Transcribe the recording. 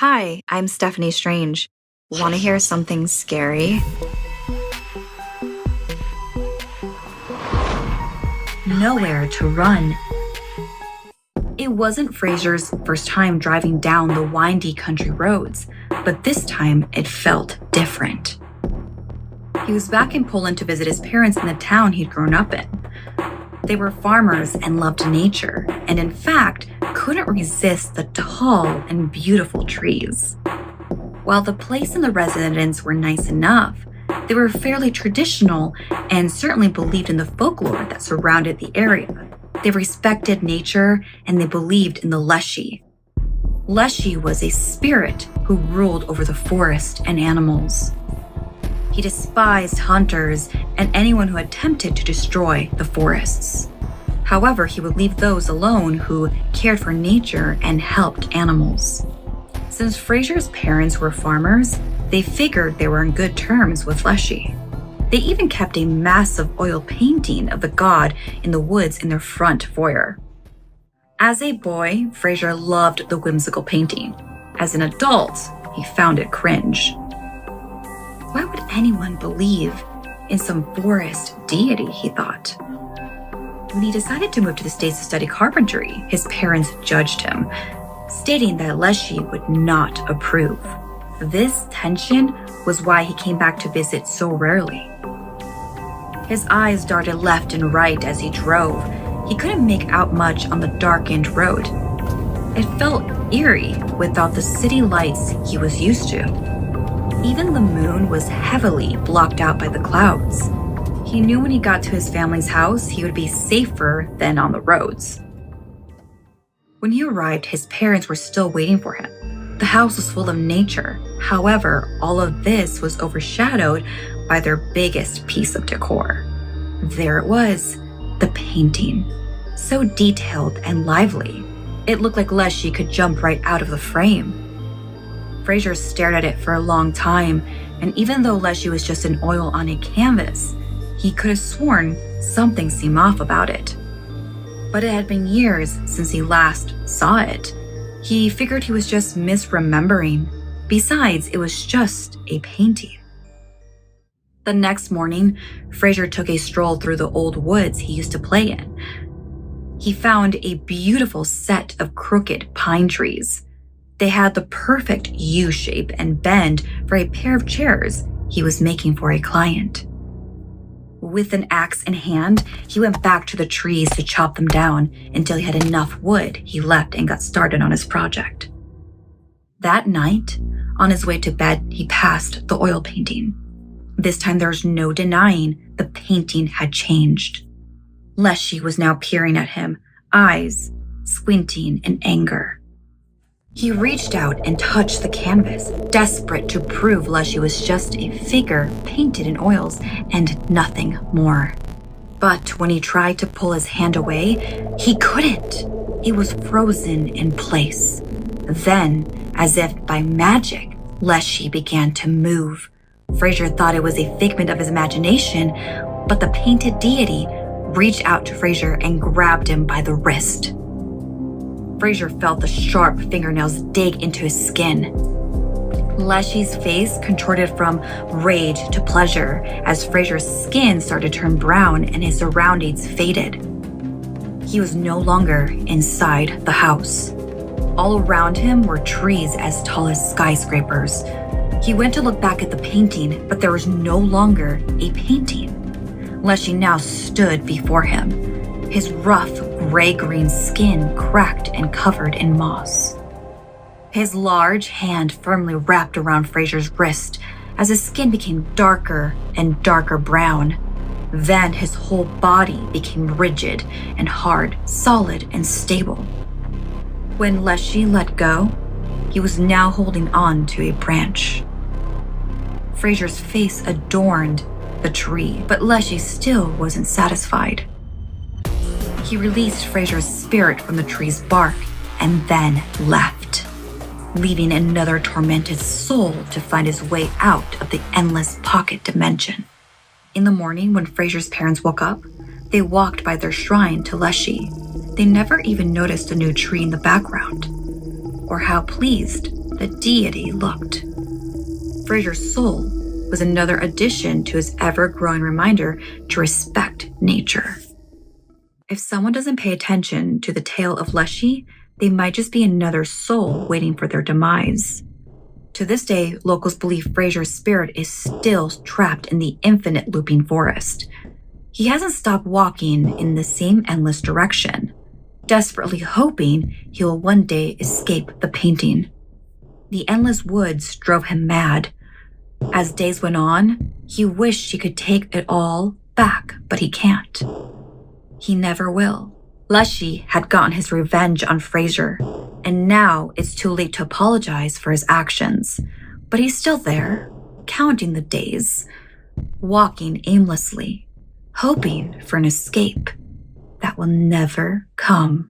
Hi, I'm Stephanie Strange. Want to hear something scary? Nowhere to run. It wasn't Fraser's first time driving down the windy country roads, but this time it felt different. He was back in Poland to visit his parents in the town he'd grown up in. They were farmers and loved nature, and in fact, couldn't resist the tall and beautiful trees. While the place and the residents were nice enough, they were fairly traditional and certainly believed in the folklore that surrounded the area. They respected nature and they believed in the Leshy. Leshy was a spirit who ruled over the forest and animals. He despised hunters and anyone who attempted to destroy the forests. However, he would leave those alone who cared for nature and helped animals. Since Fraser's parents were farmers, they figured they were in good terms with Leshy. They even kept a massive oil painting of the god in the woods in their front foyer. As a boy, Fraser loved the whimsical painting. As an adult, he found it cringe. Why would anyone believe in some forest deity, he thought. When he decided to move to the States to study carpentry, his parents judged him, stating that Leshy would not approve. This tension was why he came back to visit so rarely. His eyes darted left and right as he drove. He couldn't make out much on the darkened road. It felt eerie without the city lights he was used to. Even the moon was heavily blocked out by the clouds. He knew when he got to his family's house, he would be safer than on the roads. When he arrived, his parents were still waiting for him. The house was full of nature. However, all of this was overshadowed by their biggest piece of decor. There it was, the painting. So detailed and lively. It looked like Leshy could jump right out of the frame. Fraser stared at it for a long time, and even though Leshy was just an oil on a canvas, he could have sworn something seemed off about it. But it had been years since he last saw it. He figured he was just misremembering. Besides, it was just a painting. The next morning, Fraser took a stroll through the old woods he used to play in. He found a beautiful set of crooked pine trees. They had the perfect U shape and bend for a pair of chairs he was making for a client. With an axe in hand, he went back to the trees to chop them down until he had enough wood. He left and got started on his project. That night, on his way to bed, he passed the oil painting. This time there was no denying the painting had changed. Leshy was now peering at him, eyes squinting in anger. He reached out and touched the canvas, desperate to prove Leshy was just a figure painted in oils and nothing more. But when he tried to pull his hand away, he couldn't. It was frozen in place. Then, as if by magic, Leshy began to move. Fraser thought it was a figment of his imagination, but the painted deity reached out to Fraser and grabbed him by the wrist. Fraser felt the sharp fingernails dig into his skin. Leshy's face contorted from rage to pleasure as Fraser's skin started to turn brown and his surroundings faded. He was no longer inside the house. All around him were trees as tall as skyscrapers. He went to look back at the painting, but there was no longer a painting. Leshy now stood before him. His rough, gray-green skin cracked and covered in moss. His large hand firmly wrapped around Fraser's wrist as his skin became darker and darker brown. Then his whole body became rigid and hard, solid and stable. When Leshy let go, he was now holding on to a branch. Fraser's face adorned the tree, but Leshy still wasn't satisfied. He released Fraser's spirit from the tree's bark and then left, leaving another tormented soul to find his way out of the endless pocket dimension. In the morning, when Fraser's parents woke up, they walked by their shrine to Leshy. They never even noticed a new tree in the background, or how pleased the deity looked. Fraser's soul was another addition to his ever-growing reminder to respect nature. If someone doesn't pay attention to the tale of Leshy, they might just be another soul waiting for their demise. To this day, locals believe Fraser's spirit is still trapped in the infinite looping forest. He hasn't stopped walking in the same endless direction, desperately hoping he will one day escape the painting. The endless woods drove him mad. As days went on, he wished he could take it all back, but he can't. He never will. Leshy had gotten his revenge on Fraser, and now it's too late to apologize for his actions. But he's still there, counting the days, walking aimlessly, hoping for an escape that will never come.